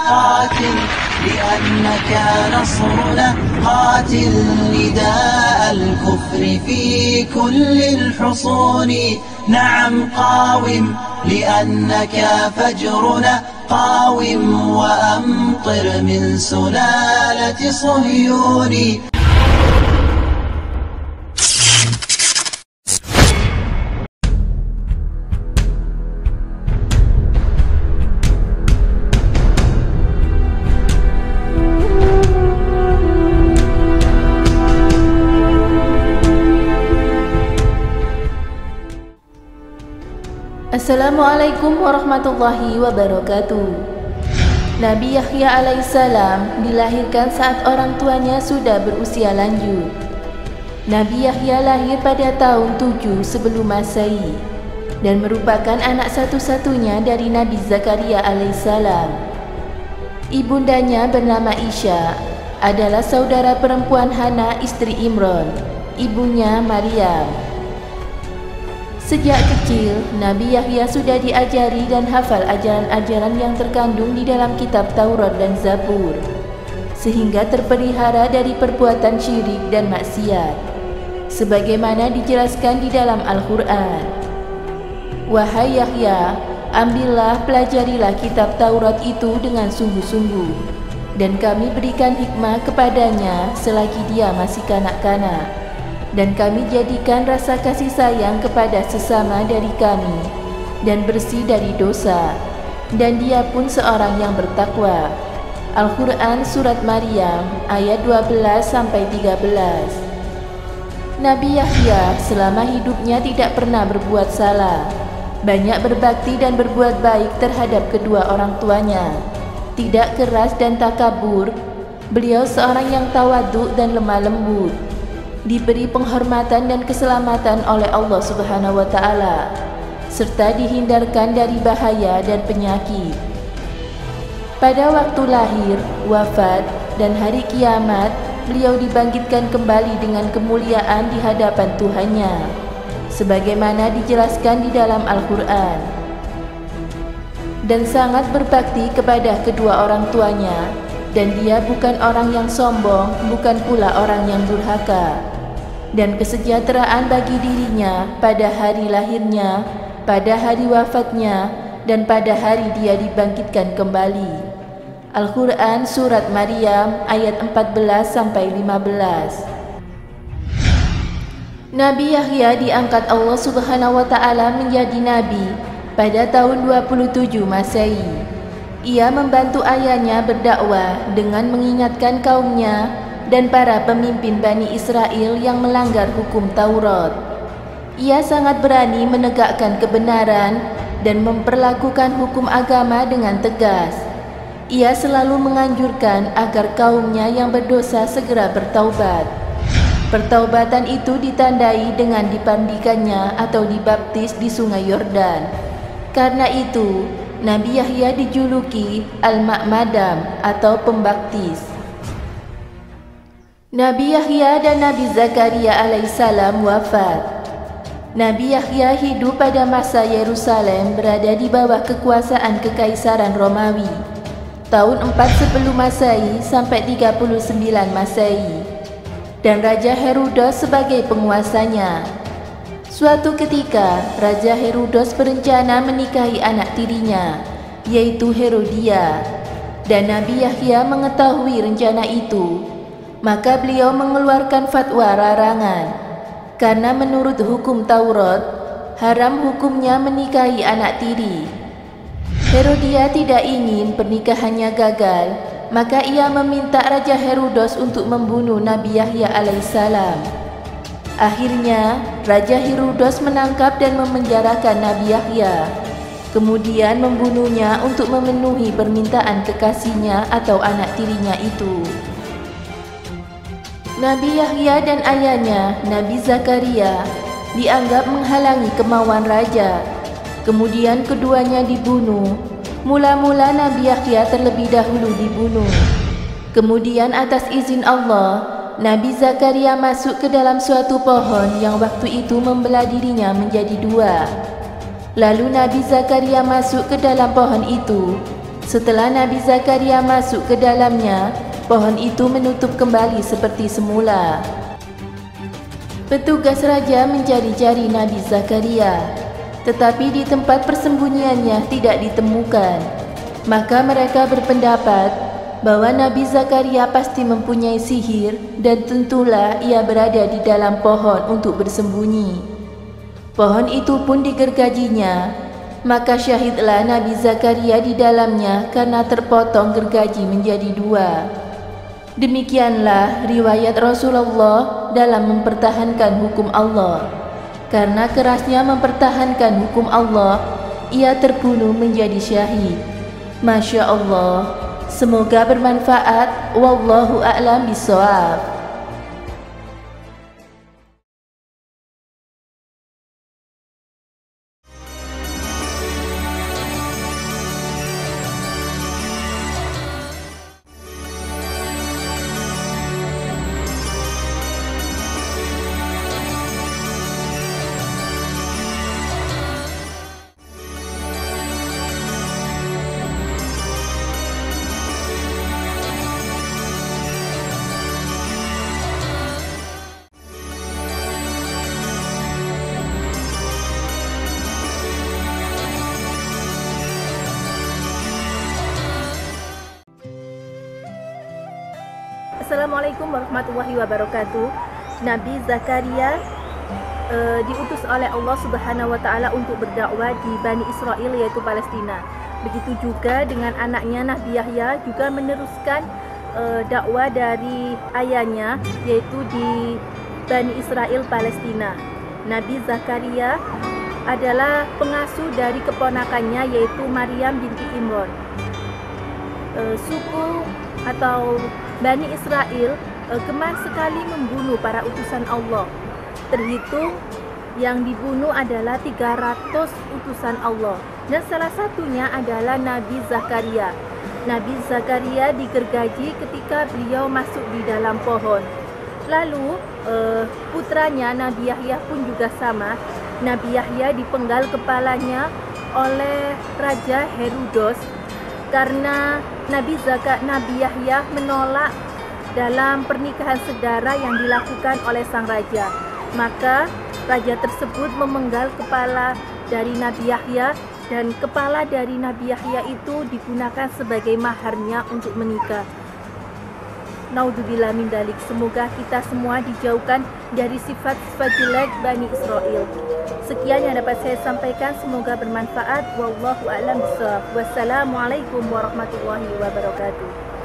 قاتل لأنك نصرنا، قاتل نداء الكفر في كل الحصون. نعم قاوم لأنك فجرنا، قاوم وأمطر من سلالة صهيون. Assalamualaikum warahmatullahi wabarakatuh. Nabi Yahya alaihissalam dilahirkan saat orang tuanya sudah berusia lanjut. Nabi Yahya lahir pada tahun 7 sebelum Masehi dan merupakan anak satu-satunya dari Nabi Zakaria alaihissalam. Ibundanya bernama Isya, adalah saudara perempuan Hana istri Imran, ibunya Maryam. Sejak kecil, Nabi Yahya sudah diajari dan hafal ajaran-ajaran yang terkandung di dalam kitab Taurat dan Zabur, sehingga terpelihara dari perbuatan syirik dan maksiat, sebagaimana dijelaskan di dalam Al-Quran. Wahai Yahya, ambillah, pelajarilah kitab Taurat itu dengan sungguh-sungguh, dan kami berikan hikmah kepadanya selagi dia masih kanak-kanak. Dan kami jadikan rasa kasih sayang kepada sesama dari kami dan bersih dari dosa, dan dia pun seorang yang bertakwa. Al-Quran Surat Maryam ayat 12-13. Nabi Yahya selama hidupnya tidak pernah berbuat salah, banyak berbakti dan berbuat baik terhadap kedua orang tuanya, tidak keras dan takabur. Beliau seorang yang tawadhu dan lemah lembut, diberi penghormatan dan keselamatan oleh Allah Subhanahu wa Ta'ala, serta dihindarkan dari bahaya dan penyakit. Pada waktu lahir, wafat, dan hari kiamat, beliau dibangkitkan kembali dengan kemuliaan di hadapan Tuhannya, sebagaimana dijelaskan di dalam Al-Quran. Dan sangat berbakti kepada kedua orang tuanya, dan dia bukan orang yang sombong, bukan pula orang yang durhaka. Dan kesejahteraan bagi dirinya pada hari lahirnya, pada hari wafatnya, dan pada hari dia dibangkitkan kembali. Al-Quran Surat Maryam ayat 14-15. Nabi Yahya diangkat Allah Subhanahu wa Ta'ala menjadi nabi pada tahun 27 Masehi. Ia membantu ayahnya berdakwah dengan mengingatkan kaumnya dan para pemimpin Bani Israel yang melanggar hukum Taurat. Ia sangat berani menegakkan kebenaran dan memperlakukan hukum agama dengan tegas. Ia selalu menganjurkan agar kaumnya yang berdosa segera bertaubat. Pertaubatan itu ditandai dengan dipandikannya atau dibaptis di Sungai Yordan. Karena itu, Nabi Yahya dijuluki Al-Ma'madam atau pembaptis. Nabi Yahya dan Nabi Zakaria alaihissalam wafat. Nabi Yahya hidup pada masa Yerusalem berada di bawah kekuasaan Kekaisaran Romawi, tahun 4 sebelum Masehi sampai 39 Masehi, dan Raja Herodos sebagai penguasanya. Suatu ketika, Raja Herodos berencana menikahi anak tirinya, yaitu Herodia, dan Nabi Yahya mengetahui rencana itu. Maka beliau mengeluarkan fatwa larangan, karena menurut hukum Taurat, haram hukumnya menikahi anak tiri. Herodia tidak ingin pernikahannya gagal, maka ia meminta Raja Herodos untuk membunuh Nabi Yahya alaihissalam. Akhirnya, Raja Herodos menangkap dan memenjarakan Nabi Yahya, kemudian membunuhnya untuk memenuhi permintaan kekasihnya atau anak tirinya itu. Nabi Yahya dan ayahnya, Nabi Zakaria, dianggap menghalangi kemauan raja. Kemudian keduanya dibunuh. Mula-mula Nabi Yahya terlebih dahulu dibunuh. Kemudian atas izin Allah, Nabi Zakaria masuk ke dalam suatu pohon yang waktu itu membelah dirinya menjadi dua. Lalu Nabi Zakaria masuk ke dalam pohon itu, Setelah Nabi Zakaria masuk ke dalamnya, pohon itu menutup kembali seperti semula. Petugas raja mencari-cari Nabi Zakaria, tetapi di tempat persembunyiannya tidak ditemukan. Maka mereka berpendapat bahwa Nabi Zakaria pasti mempunyai sihir dan tentulah ia berada di dalam pohon untuk bersembunyi. Pohon itu pun digergajinya, maka syahidlah Nabi Zakaria di dalamnya karena terpotong gergaji menjadi dua. Demikianlah riwayat Rasulullah dalam mempertahankan hukum Allah. Karena kerasnya mempertahankan hukum Allah, ia terbunuh menjadi syahid. Masya Allah, semoga bermanfaat. Wallahu a'lam bishawab. Assalamualaikum warahmatullahi wabarakatuh. Nabi Zakaria diutus oleh Allah Subhanahu wa taala untuk berdakwah di Bani Israel, yaitu Palestina. Begitu juga dengan anaknya Nabi Yahya, juga meneruskan dakwah dari ayahnya, yaitu di Bani Israel Palestina. Nabi Zakaria adalah pengasuh dari keponakannya, yaitu Maryam binti Imran. Suku atau Bani Israel gemar sekali membunuh para utusan Allah. Terhitung yang dibunuh adalah 300 utusan Allah, dan salah satunya adalah Nabi Zakaria. Nabi Zakaria digergaji ketika beliau masuk di dalam pohon. Lalu putranya Nabi Yahya pun juga sama. Nabi Yahya dipenggal kepalanya oleh Raja Herodos karena Nabi Yahya menolak dalam pernikahan sedara yang dilakukan oleh sang raja. Maka raja tersebut memenggal kepala dari Nabi Yahya, dan kepala dari Nabi Yahya itu digunakan sebagai maharnya untuk menikah. Naudzubillah min dalik. Semoga kita semua dijauhkan dari sifat-sifat jelek Bani Israel. Sekian yang dapat saya sampaikan, semoga bermanfaat. Wallahu a'lam bishawab. Wassalamualaikum warahmatullahi wabarakatuh.